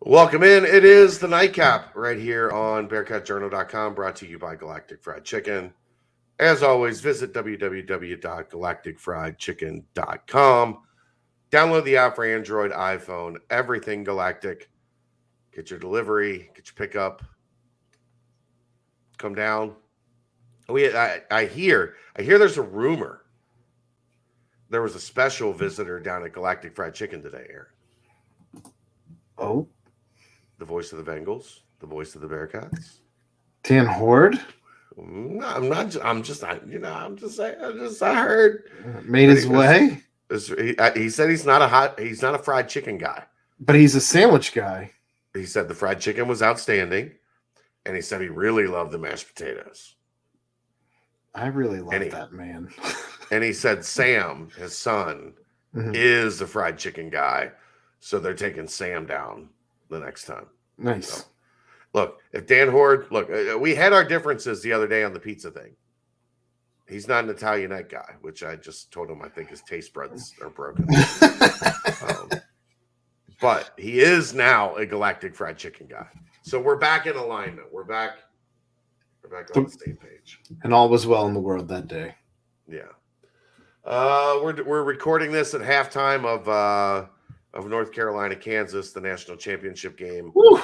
Welcome in. It is the Nightcap right here on BearcatJournal.com, brought to you by Galactic Fried Chicken. As always, visit www.galacticfriedchicken.com. Download the app for Android, iPhone, everything Galactic. Get your delivery, get your pickup. Come down. I hear there's a rumor. There was a special visitor down at Galactic Fried Chicken today, Aaron. Oh, The voice of the Bengals, the voice of the Bearcats. Dan Horde No, I'm not. I'm just saying. I heard. made his way, He said he's not a fried chicken guy. but he's a sandwich guy. He said the fried chicken was outstanding, and he said he really loved the mashed potatoes. I really love that man. And he said Sam, his son, is the fried chicken guy, so they're taking Sam down the next time. Nice. So, look, if Dan Horde, we had our differences the other day on the pizza thing. He's not an Italianate guy, which I just told him I think his taste buds are broken. But he is now a Galactic Fried Chicken guy. So we're back in alignment. We're back on the same page. And all was well in the world that day. Yeah. We're recording this at halftime of North Carolina, Kansas, the national championship game. Woo!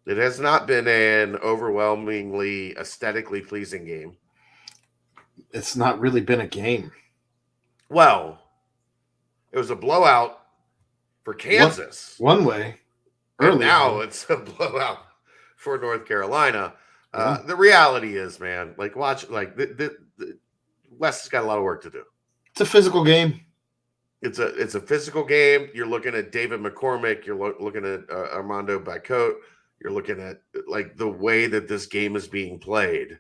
It has not been an overwhelmingly aesthetically pleasing game. It's not really been a game. Well, it was a blowout for Kansas. One way. And now it's a blowout for North Carolina. The reality is, man, the West has got a lot of work to do. It's a physical game. It's a physical game. You're looking at David McCormick. You're looking at Armando Bacot. You're looking at the way that this game is being played.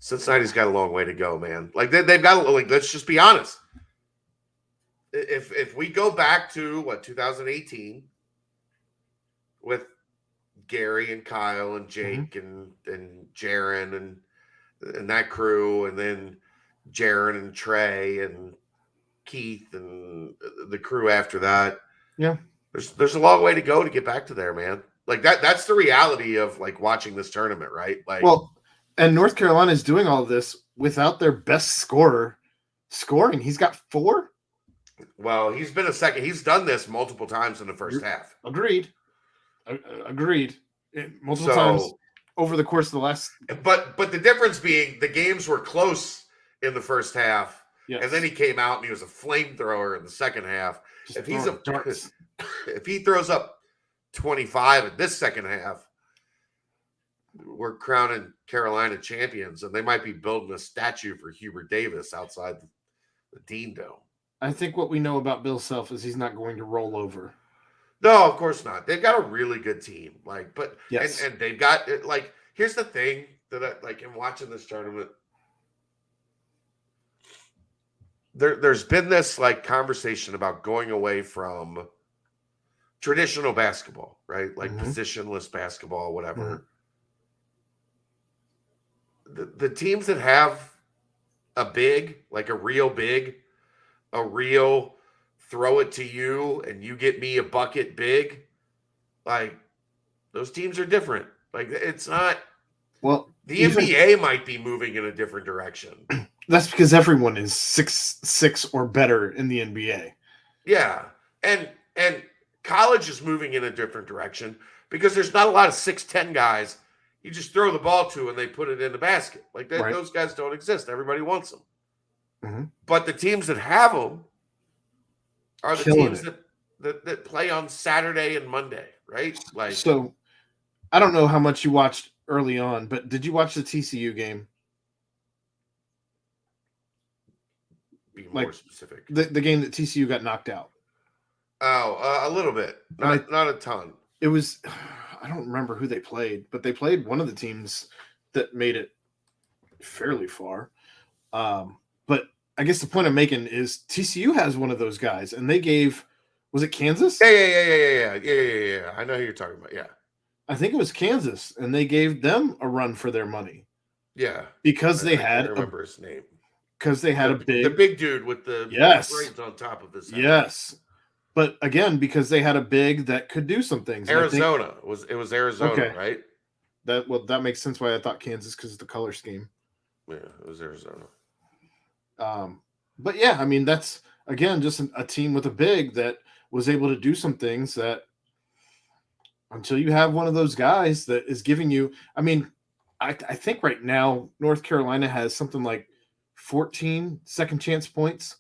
Cincinnati's got a long way to go, man. They've got let's just be honest. If we go back to 2018 with Gary and Kyle and Jake and Jaron and that crew, and then Jaron and Trey and Keith and the crew after that. Yeah. There's a long way to go to get back to there, man. That's the reality of watching this tournament, right? And North Carolina is doing all of this without their best scorer scoring. He's got 4. Well, he's been a second. He's done this multiple times in the first half. Agreed. Multiple times over the course of the last. But the difference being the games were close in the first half. Yes. And then he came out and he was a flamethrower in the second half. If he throws up 25 in this second half, we're crowning Carolina champions, and they might be building a statue for Hubert Davis outside the Dean Dome. I think what we know about Bill Self is he's not going to roll over. No, of course not. They've got a really good team. Yes. And they've got here's the thing that I in watching this tournament. There's been this conversation about going away from traditional basketball, right? Positionless basketball, whatever. The teams that have a big, a real big, a real throw it to you and you get me a bucket big, those teams are different. It's not. Well, the NBA might be moving in a different direction. That's because everyone is 6'6" or better in the NBA. Yeah. And college is moving in a different direction because there's not a lot of 6'10" guys you just throw the ball to and they put it in the basket. Right. Those guys don't exist. Everybody wants them. Mm-hmm. But the teams that have them are the teams that play on Saturday and Monday, right? So I don't know how much you watched early on, but did you watch the TCU game? Be more specific. The game that TCU got knocked out. Oh, a little bit. Not a ton. It was, I don't remember who they played, but they played one of the teams that made it fairly far. But I guess the point I'm making is TCU has one of those guys, and they gave, was it Kansas? Yeah. I know who you're talking about. Yeah. I think it was Kansas, and they gave them a run for their money. Yeah. Because they had. I remember his name. Because they had the big dude with the braids on top of his head. Yes. But again, because they had a big that could do some things. Arizona was Arizona, okay. right? That makes sense why I thought Kansas because of the color scheme. Yeah, it was Arizona. But yeah, I mean that's again just a team with a big that was able to do some things that until you have one of those guys that is giving you. I mean, I think right now North Carolina has something like 14 second chance points.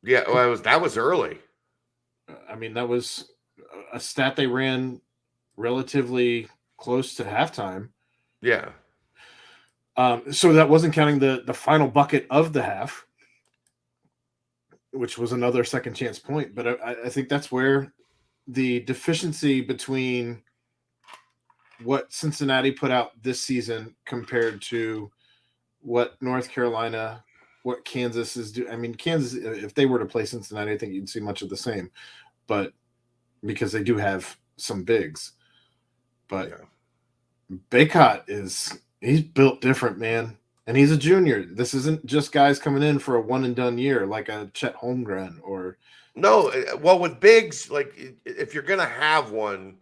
Yeah, well, that was early. I mean, that was a stat they ran relatively close to halftime. Yeah. So that wasn't counting the final bucket of the half, which was another second chance point. But I think that's where the deficiency between what Cincinnati put out this season compared to what North Carolina, what Kansas is doing. I mean, Kansas, if they were to play Cincinnati, I think you'd see much of the same. But because they do have some bigs. But Baycott he's built different, man. And he's a junior. This isn't just guys coming in for a one and done year like a Chet Holmgren or no. Well, with bigs, like if you're gonna have one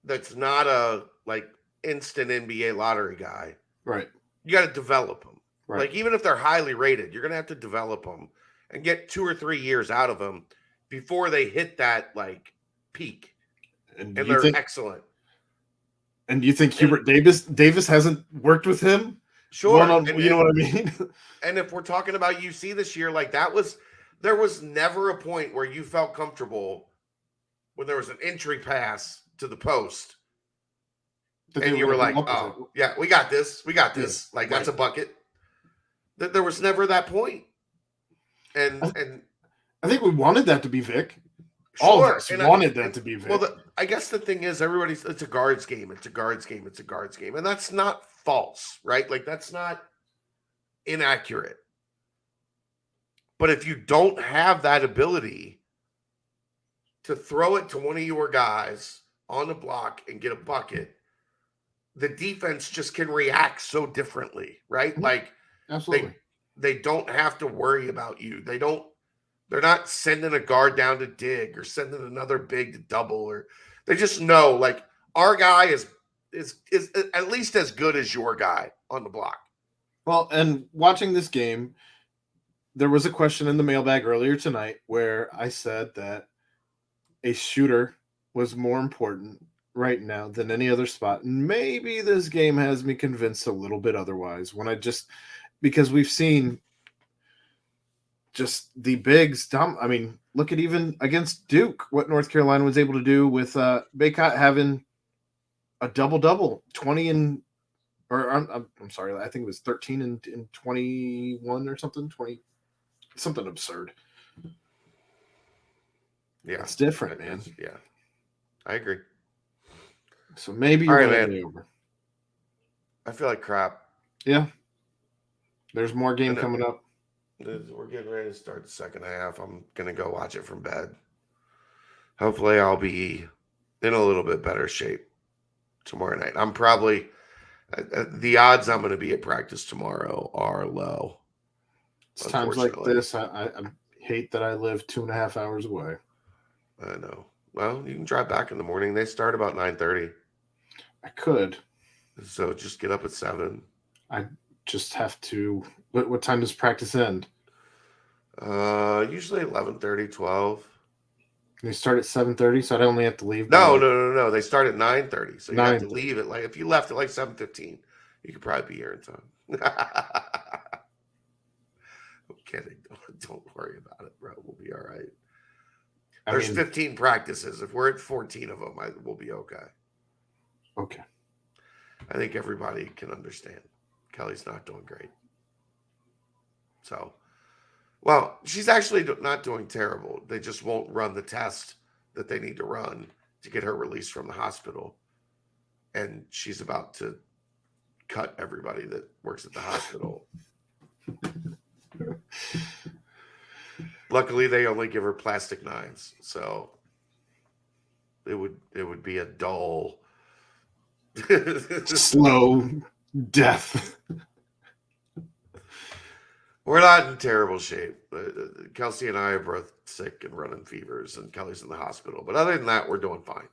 that's not a like instant NBA lottery guy, right? You got to develop them. Right. Like even if they're highly rated, you're gonna have to develop them and get 2 or 3 years out of them before they hit that like peak. And they're excellent. And you think Hubert Davis hasn't worked with him? Sure. You know what I mean? And if we're talking about UC this year, like there was never a point where you felt comfortable when there was an entry pass to the post. And you were like, oh, yeah, we got this. We got this. Yeah, like, that's a bucket. There was never that point. And I think we wanted that to be Vic. Sure. All of us wanted that to be Vic. Well, I guess the thing is, it's a guards game. It's a guards game. It's a guards game. And that's not false, right? Like, that's not inaccurate. But if you don't have that ability to throw it to one of your guys on the block and get a bucket, the defense just can react so differently, right? Mm-hmm. Like, absolutely, they don't have to worry about you. They're not sending a guard down to dig or sending another big to double, or they just know like our guy is at least as good as your guy on the block. Well, and watching this game, there was a question in the mailbag earlier tonight where I said that a shooter was more important right now than any other spot. And maybe this game has me convinced a little bit otherwise because we've seen just the bigs. I mean, look at even against Duke, what North Carolina was able to do with Baycott having a double-double, 20 and – or I'm sorry, I think it was 13 and 21 or something, 20 – something absurd. Yeah. It's different, man. Yeah. I agree. So maybe you're right, over. I feel like crap. Yeah. There's more game coming up. We're getting ready to start the second half. I'm going to go watch it from bed. Hopefully I'll be in a little bit better shape tomorrow night. I'm probably the odds I'm going to be at practice tomorrow are low. It's times like this. I hate that I live 2.5 hours away. I know. Well, you can drive back in the morning. They start about 9:30. I could. So just get up at 7. I just have to. What time does practice end? Usually 11:30, 12. They start at 7:30, so I only have to leave. No. They start at 9:30, so you have to leave at if you left at 7:15, you could probably be here in time. I'm kidding. Don't worry about it, bro. We'll be all right. There's 15 practices. If we're at 14 of them, we'll be okay. Okay. I think everybody can understand. Kelly's not doing great. So, well, she's actually not doing terrible. They just won't run the test that they need to run to get her released from the hospital. And she's about to cut everybody that works at the hospital. Luckily, they only give her plastic knives, so it would be a dull, slow death. We're not in terrible shape. Kelsey and I are both sick and running fevers, and Kelly's in the hospital. But other than that, we're doing fine.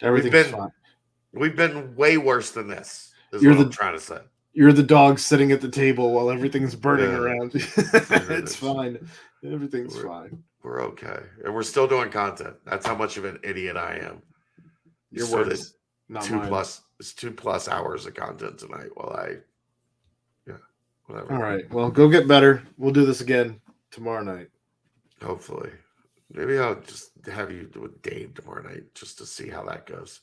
Everything's fine. We've been way worse than this, I'm trying to say. You're the dog sitting at the table while everything's burning around you. It's fine. Everything's fine. We're okay. And we're still doing content. That's how much of an idiot I am. Your words, not mine. It's 2+ hours of content tonight whatever. All right. Well, go get better. We'll do this again tomorrow night. Hopefully. Maybe I'll just have you do a Dave tomorrow night just to see how that goes.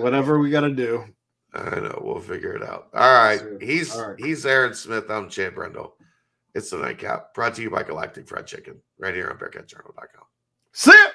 Whatever we got to do. I know. We'll figure it out. All right. He's Aaron Smith. I'm Chad Brendel. It's the Nightcap. Brought to you by Galactic Fried Chicken right here on BearcatJournal.com. See ya!